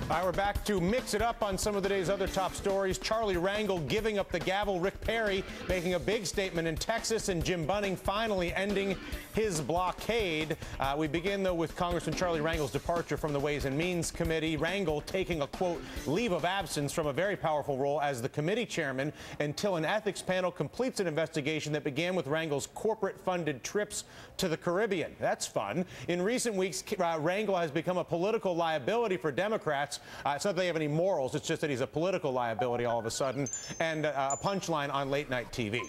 All right, we're back to mix it up on some of the day's other top stories. Charlie Rangel giving up the gavel. Rick Perry making a big statement in Texas, and Jim Bunning finally ending his blockade. We begin, though, with Congressman Charlie Rangel's departure from the Ways and Means Committee. Rangel taking a, quote, leave of absence from a very powerful role as the committee chairman until an ethics panel completes an investigation that began with Rangel's corporate-funded trips to the Caribbean. That's fun. In recent weeks, Rangel has become a political liability for Democrats. It's not that they have any morals, it's just that he's a political liability all of a sudden, and a punchline on late-night TV.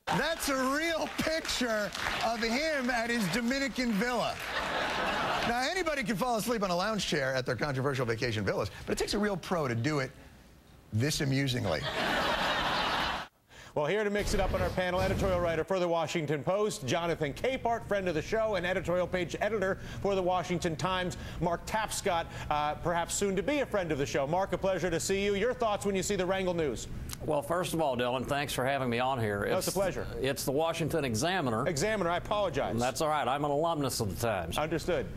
That's a real picture of him at his Dominican villa. Now, anybody can fall asleep on a lounge chair at their controversial vacation villas, but it takes a real pro to do it this amusingly. Well, here to mix it up on our panel, editorial writer for The Washington Post, Jonathan Capehart, friend of the show, and editorial page editor for The Washington Times, Mark Tapscott, perhaps soon to be a friend of the show. Mark, a pleasure to see you. Your thoughts when you see the Rangel news? Well, first of all, Dylan, thanks for having me on here. It's a pleasure. It's the Washington Examiner. Examiner, I apologize. That's all right. I'm an alumnus of the Times. Understood.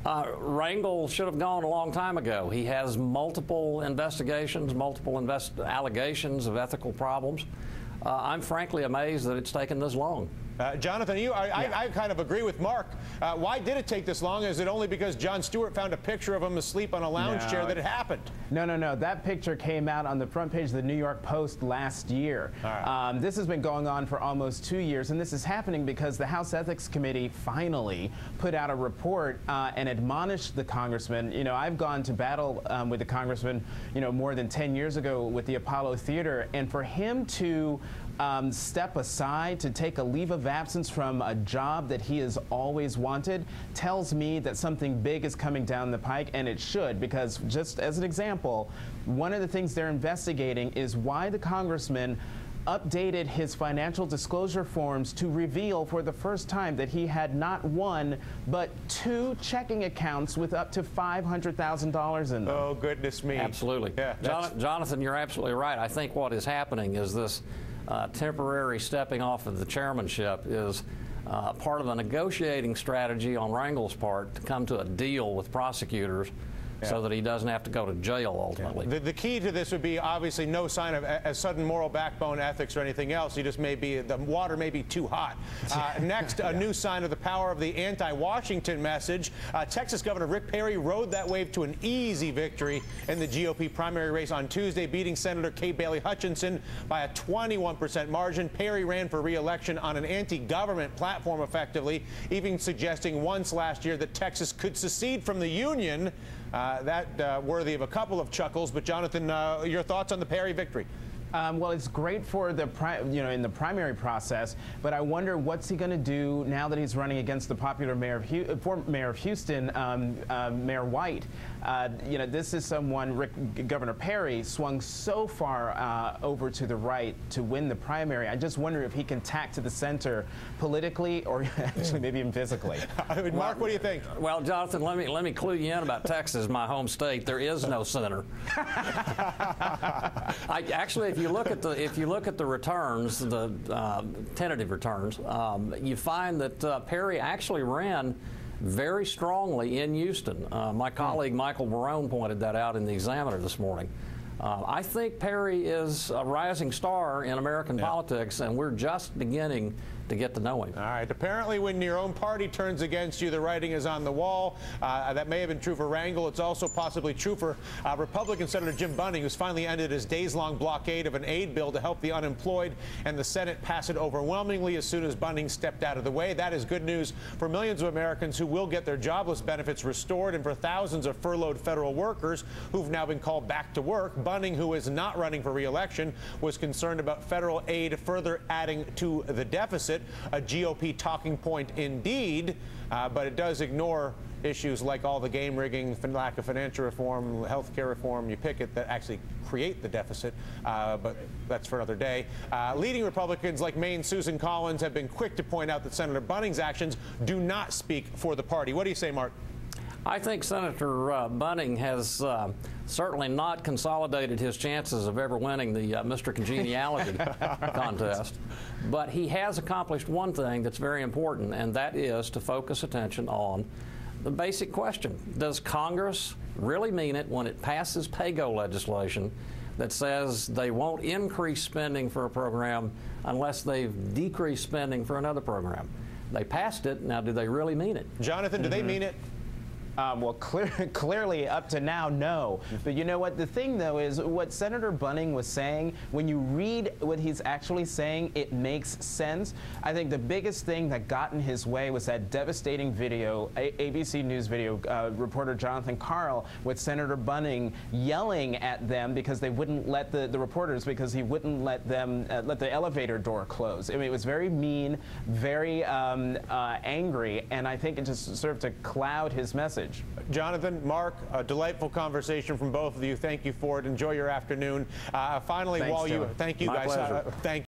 Rangel should have gone a long time ago. He has multiple investigations, multiple allegations of ethical problems. I'm frankly amazed that it's taken this long. Jonathan, I kind of agree with Mark. Why did it take this long? Is it only because Jon Stewart found a picture of him asleep on a lounge chair that it happened? No. That picture came out on the front page of the New York Post last year. Right. This has been going on for almost 2 years, and this is happening because the House Ethics Committee finally put out a report and admonished the congressman. You know, I've gone to battle with the congressman, more than 10 years ago with the Apollo Theater, and for him to step aside, to take a leave of absence from a job that he has always wanted, tells me that something big is coming down the pike, and it should, because just as an example, one of the things they're investigating is why the congressman updated his financial disclosure forms to reveal for the first time that he had not one, but 2 checking accounts with up to $500,000 in them. Oh, goodness me. Absolutely. Yeah, Jonathan, you're absolutely right. I think what is happening is this temporary stepping off of the chairmanship is part of a negotiating strategy on Rangel's part to come to a deal with prosecutors so that he doesn't have to go to jail ultimately. The key to this would be obviously no sign of a sudden moral backbone, ethics, or anything else. He just the water may be too hot. Next, a new sign of the power of the anti-Washington message. Texas Governor Rick Perry rode that wave to an easy victory in the GOP primary race on Tuesday, beating Senator Kay Bailey Hutchinson by a 21% margin. Perry ran for re-election on an anti-government platform effectively, even suggesting once last year that Texas could secede from the Union. That worthy of a couple of chuckles. But Jonathan, your thoughts on the Perry victory? Well, it's great for the in the primary process, but I wonder what's he going to do now that he's running against the popular former mayor of Houston, Mayor White. This is someone, Governor Perry swung so far over to the right to win the primary. I just wonder if he can tack to the center politically or actually maybe even physically. Mark, what do you think? Well, Jonathan, let me clue you in about Texas, my home state. There is no center. Actually, if you look at the returns, the tentative returns, you find that Perry actually ran very strongly in Houston. My colleague Michael Barone pointed that out in the Examiner this morning. I think Perry is a rising star in American politics, and we're just beginning to get to know him. All right. Apparently, when your own party turns against you, the writing is on the wall. That may have been true for Rangel. It's also possibly true for Republican Senator Jim Bunning, who's finally ended his days-long blockade of an aid bill to help the unemployed, and the Senate passed it overwhelmingly as soon as Bunning stepped out of the way. That is good news for millions of Americans who will get their jobless benefits restored, and for thousands of furloughed federal workers who've now been called back to work. Bunning, who is not running for re-election, was concerned about federal aid further adding to the deficit. A GOP talking point indeed, but it does ignore issues like all the game rigging, lack of financial reform, health care reform, you pick it, that actually create the deficit, but that's for another day. Leading Republicans like Maine's Susan Collins have been quick to point out that Senator Bunning's actions do not speak for the party. What do you say, Mark? I think Senator Bunning has certainly not consolidated his chances of ever winning the Mr. Congeniality contest, but he has accomplished one thing that's very important, and that is to focus attention on the basic question: does Congress really mean it when it passes pay-go legislation that says they won't increase spending for a program unless they've decreased spending for another program? They passed it. Now, do they really mean it? Jonathan, do they mean it? Well, clearly, up to now, no. But you know what? The thing, though, is what Senator Bunning was saying, when you read what he's actually saying, it makes sense. I think the biggest thing that got in his way was that devastating video, ABC News video, reporter Jonathan Karl, with Senator Bunning yelling at them because they wouldn't let the reporters, because he wouldn't let them, let the elevator door close. I mean, it was very mean, very angry, and I think it just served to cloud his message. Jonathan, Mark, a delightful conversation from both of you. Thank you for it. Enjoy your afternoon. Finally, Thanks, while you, Joe. thank you My guys. pleasure. Thank